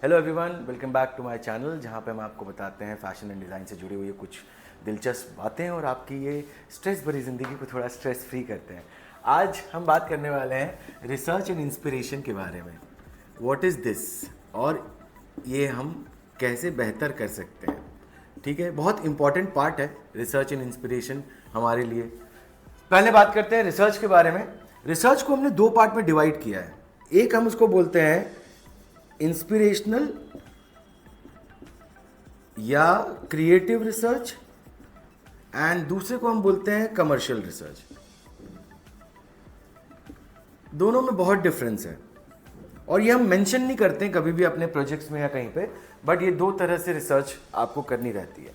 Hello everyone, welcome back to my channel, जहाँ पे हम आपको बताते हैं फैशन एंड डिज़ाइन से जुड़ी हुई कुछ दिलचस्प बातें और आपकी ये स्ट्रेस भरी ज़िंदगी को थोड़ा स्ट्रेस फ्री करते हैं। आज हम बात करने वाले हैं रिसर्च एंड इंस्पिरेशन के बारे में। व्हाट इज़ दिस और ये हम कैसे बेहतर कर सकते हैं। ठीक है, बहुत इंपॉर्टेंट पार्ट है रिसर्च एंड इंस्पिरेशन हमारे लिए। पहले बात करते हैं रिसर्च के बारे में। रिसर्च को हमने दो पार्ट में डिवाइड किया है। एक हम उसको बोलते हैं इंस्पिरेशनल या क्रिएटिव रिसर्च एंड दूसरे को हम बोलते हैं कमर्शियल रिसर्च। दोनों में बहुत डिफरेंस है और ये हम मेंशन नहीं करते हैं कभी भी अपने प्रोजेक्ट्स में या कहीं पे, बट ये दो तरह से रिसर्च आपको करनी रहती है।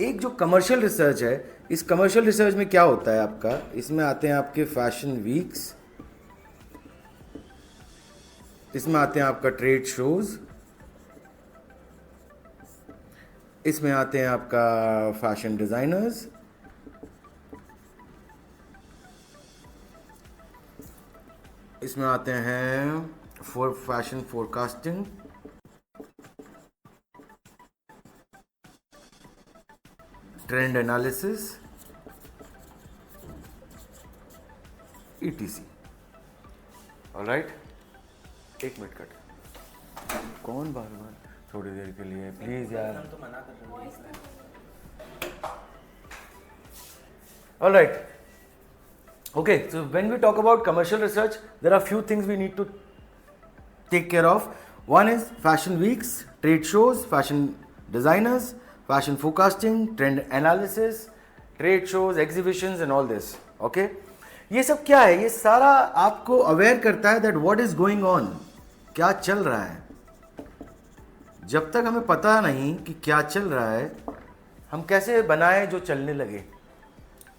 एक जो कमर्शियल रिसर्च है, इस कमर्शियल रिसर्च में क्या होता है आपका, इसमें आते हैं आपके फैशन वीक्स, इसमें आते हैं आपका ट्रेड शोज, इसमें आते हैं आपका फैशन डिजाइनर्स, इसमें आते हैं for fashion forecasting, trend analysis, ETC। Alright, एक मिनट कट, कौन बार बार थोड़ी देर के लिए प्लीज यार। Alright, okay, so when we talk about commercial research there are few things we need to take care of. One is fashion weeks, trade shows, fashion designers, fashion forecasting, trend analysis, trade shows, exhibitions and all this. Okay? ये सब क्या है? ये सारा आपको aware करता है that what is going on, क्या चल रहा है। जब तक हमें पता नहीं कि क्या चल रहा है, हम कैसे बनाए जो चलने लगे।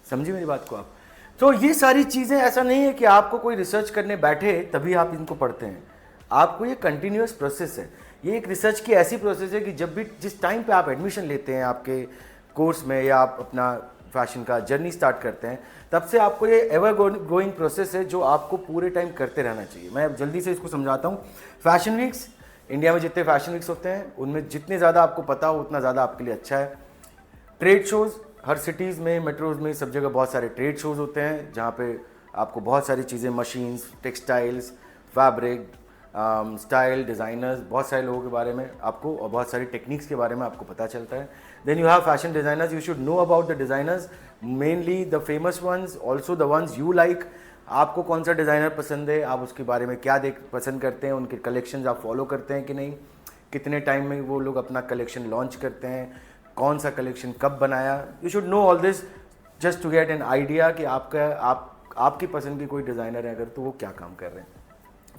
समझिए मेरी बात को आप। तो ये सारी चीज़ें, ऐसा नहीं है कि आपको कोई रिसर्च करने बैठे तभी आप इनको पढ़ते हैं। आपको ये कंटिन्यूअस प्रोसेस है। ये एक रिसर्च की ऐसी प्रोसेस है कि जब भी जिस टाइम पे आप एडमिशन लेते हैं आपके कोर्स में या आप अपना फैशन का जर्नी स्टार्ट करते हैं, तब से आपको ये एवर ग्रोइंग प्रोसेस है जो आपको पूरे टाइम करते रहना चाहिए। मैं जल्दी से इसको समझाता हूँ। फैशन वीक्स, इंडिया में जितने फैशन वीक्स होते हैं उनमें जितने ज़्यादा आपको पता हो उतना ज़्यादा आपके लिए अच्छा है। ट्रेड शोज़, हर सिटीज़ में, मेट्रोज़ में, सब जगह बहुत सारे ट्रेड शोज़ होते हैं जहाँ पे आपको बहुत सारी चीज़ें, machines, textiles, fabric, style designers, बहुत सारे लोगों के बारे में आपको और बहुत सारी टेक्निक्स के बारे में आपको पता चलता है। Then you have fashion designers, you should know about the designers, mainly the famous ones, also the ones you like. आपको कौन सा डिज़ाइनर पसंद है, आप उसके बारे में क्या पसंद करते हैं, उनके कलेक्शंस आप फॉलो करते हैं कि नहीं, कितने टाइम में वो लोग अपना कलेक्शन लॉन्च करते हैं, कौन सा कलेक्शन कब बनाया। You should know all this just to get an idea कि आपकी पसंद की कोई डिज़ाइनर है अगर, तो वो क्या काम कर रहे हैं।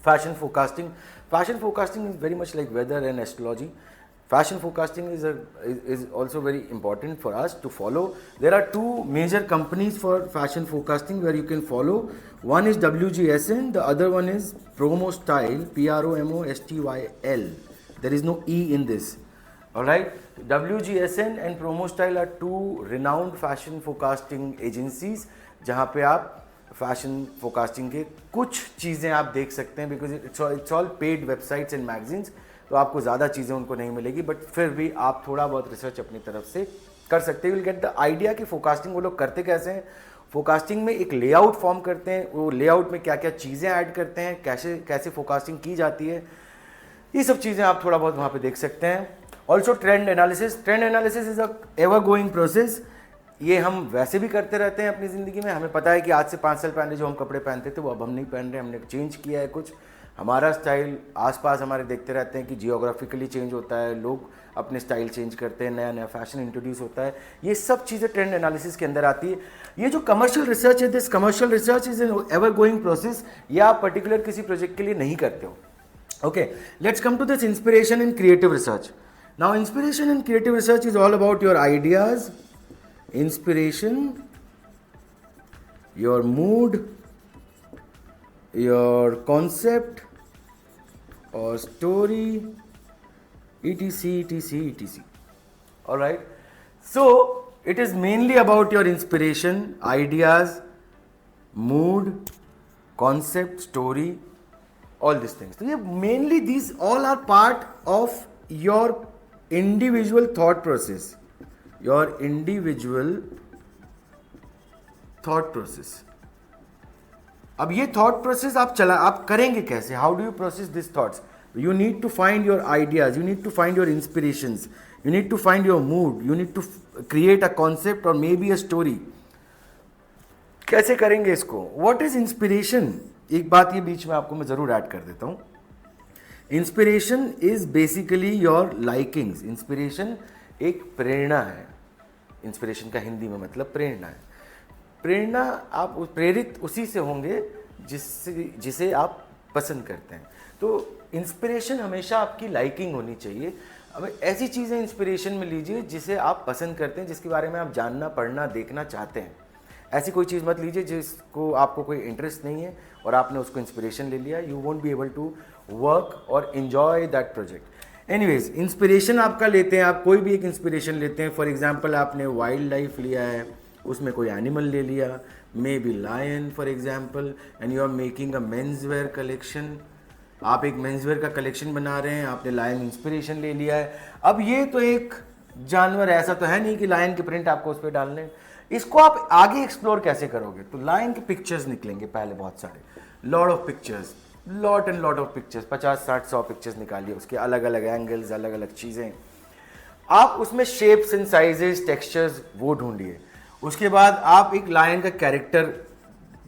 Fashion forecasting. Fashion forecasting is very much like weather and astrology. Fashion forecasting is also very important for us to follow. There are two major companies for fashion forecasting where you can follow. One is WGSN, the other one is PromoStyle, PROMOSTYL. There is no E in this. Alright, WGSN and PromoStyle are two renowned fashion forecasting agencies जहाँ पे आप fashion forecasting के कुछ चीज़ें आप देख सकते हैं, because it's all paid websites and magazines, तो आपको ज़्यादा चीज़ें उनको नहीं मिलेगी, बट फिर भी आप थोड़ा बहुत रिसर्च अपनी तरफ से कर सकते हैं। विल गेट द आइडिया कि फोरकास्टिंग वो लोग करते कैसे हैं। फोरकास्टिंग में एक लेआउट फॉर्म करते हैं, वो लेआउट में क्या क्या चीज़ें ऐड करते हैं, कैसे कैसे फोरकास्टिंग की जाती है, ये सब चीज़ें आप थोड़ा बहुत वहाँ पर देख सकते हैं। Also trend analysis. Trend analysis is a ever going process. ये हम वैसे भी करते रहते हैं अपनी ज़िंदगी में। हमें पता है कि आज से 5 साल पहले जो हम कपड़े पहनते थे वो अब हम नहीं पहन रहे, हमने चेंज किया है कुछ। हमारा स्टाइल आसपास हमारे देखते रहते हैं कि जियोग्राफिकली चेंज होता है, लोग अपने स्टाइल चेंज करते हैं, नया नया फैशन इंट्रोड्यूस होता है। ये सब चीज़ें ट्रेंड एनालिसिस के अंदर आती है। ये जो कमर्शियल रिसर्च है, this commercial research is an ever going process. ये आप पर्टिकुलर किसी प्रोजेक्ट के लिए नहीं करते हो। Okay, let's come to this inspiration in creative research. Now inspiration in creative research is all about your ideas, inspiration, your mood, your concept or story, etc. All right, so it is mainly about your inspiration, ideas, mood, concept, story, all these things. So yeah, mainly these all are part of your individual thought process. Your individual thought process. अब ये thought process आप करेंगे कैसे? How do you process these thoughts? You need to find your ideas, you need to find your inspirations, you need to find your mood, you need to create a concept or maybe a story. कैसे करेंगे इसको? What is inspiration? एक बात ये बीच में आपको मैं ज़रूर ऐड कर देता हूँ. Inspiration is basically your likings. Inspiration एक प्रेरणा है. इंस्पिरेशन का हिंदी में मतलब प्रेरणा है. प्रेरणा आप प्रेरित उसी से होंगे जिसे आप पसंद करते हैं. तो इंस्पिरेशन हमेशा आपकी लाइकिंग होनी चाहिए. अब ऐसी चीज़ें इंस्पिरेशन में लीजिए जिसे आप पसंद करते हैं, जिसके बारे में आप जानना, पढ़ना, देखना चाहते हैं. ऐसी कोई चीज़ मत लीजिए जिसको आपको कोई इंटरेस्ट नहीं है और आपने उसको इंस्पिरेशन ले लिया. You won't be able to work और enjoy that project. Anyways, inspiration आपका लेते हैं, आप कोई भी एक इंस्पिरेशन लेते हैं. फॉर एग्जांपल आपने वाइल्ड लाइफ लिया है, उसमें कोई एनिमल ले लिया, may be lion for example, and you are making a men's wear collection. आप एक मेंस वेयर का कलेक्शन बना रहे हैं, आपने लायन इंस्पिरेशन ले लिया है. अब ये तो एक जानवर, ऐसा तो है नहीं कि लायन के प्रिंट आपको उस पर डालने. इसको आप आगे एक्सप्लोर कैसे करोगे? तो लायन के पिक्चर्स निकलेंगे पहले, बहुत सारे, lot of pictures, lot and lot of pictures, 50, 60, 100 pictures निकालिए, उसके अलग अलग एंगल्स, अलग अलग चीज़ें. आप उसमें शेप्स एंड साइजेस, टेक्सचर्स वो ढूंढिए. उसके बाद आप एक लायन का कैरेक्टर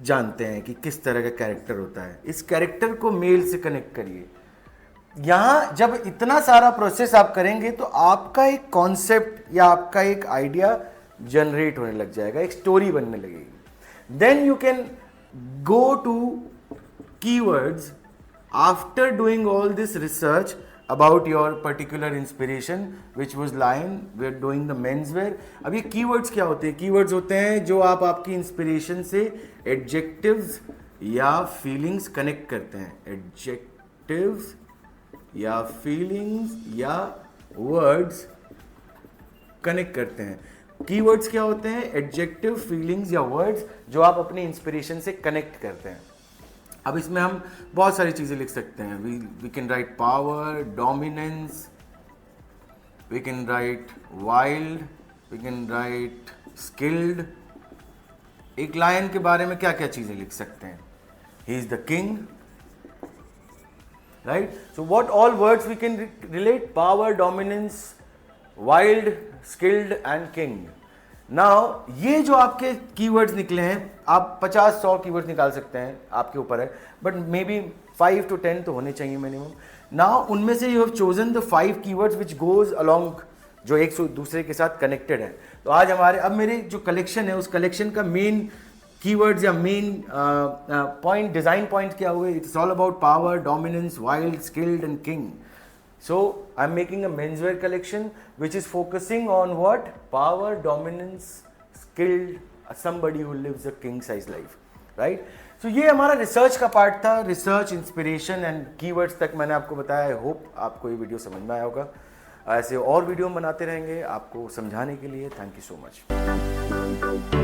जानते हैं कि किस तरह का कैरेक्टर होता है. इस कैरेक्टर को मेल से कनेक्ट करिए. यहाँ जब इतना सारा प्रोसेस आप करेंगे तो आपका एक कॉन्सेप्ट या आपका एक आइडिया जनरेट होने लग जाएगा, एक स्टोरी बनने लगेगी. Then you can go to keywords after doing all this research about your particular inspiration which was lion. We're doing the menswear. अब ये keywords क्या होते हैं? keywords होते हैं जो आप आपकी इंस्पिरेशन से adjectives या feelings कनेक्ट करते हैं. adjectives या feelings या words कनेक्ट करते हैं. keywords क्या होते हैं? adjective, feelings या words जो आप अपनी इंस्पिरेशन से कनेक्ट करते हैं. अब इसमें हम बहुत सारी चीज़ें लिख सकते हैं. We can write power, dominance, we can write wild, we can write skilled. एक लायन के बारे में क्या क्या चीज़ें लिख सकते हैं? He is the king, right? So what all words we can relate? Power, dominance, wild, skilled and king. Now ये जो आपके कीवर्ड्स निकले हैं, आप 50-100 कीवर्ड्स निकाल सकते हैं, आपके ऊपर है, बट मे बी 5 to 10 तो होने चाहिए मिनिमम. नाउ उनमें से you have chosen the 5 keywords which goes along, जो एक दूसरे के साथ कनेक्टेड है. तो आज अब मेरे जो कलेक्शन है, उस कलेक्शन का मेन कीवर्ड्स या मेन पॉइंट, डिजाइन पॉइंट क्या हुए? It's all about power, dominance, wild, skilled and king. So I'm making a menswear collection which is focusing on what? Power, dominance, skilled, somebody who lives a king size life, right? So ये हमारा research का part था. Research, inspiration and keywords तक मैंने आपको बताया. I hope आपको ये वीडियो समझ में आया होगा. ऐसे और वीडियो हम बनाते रहेंगे आपको समझाने के लिए. Thank you so much.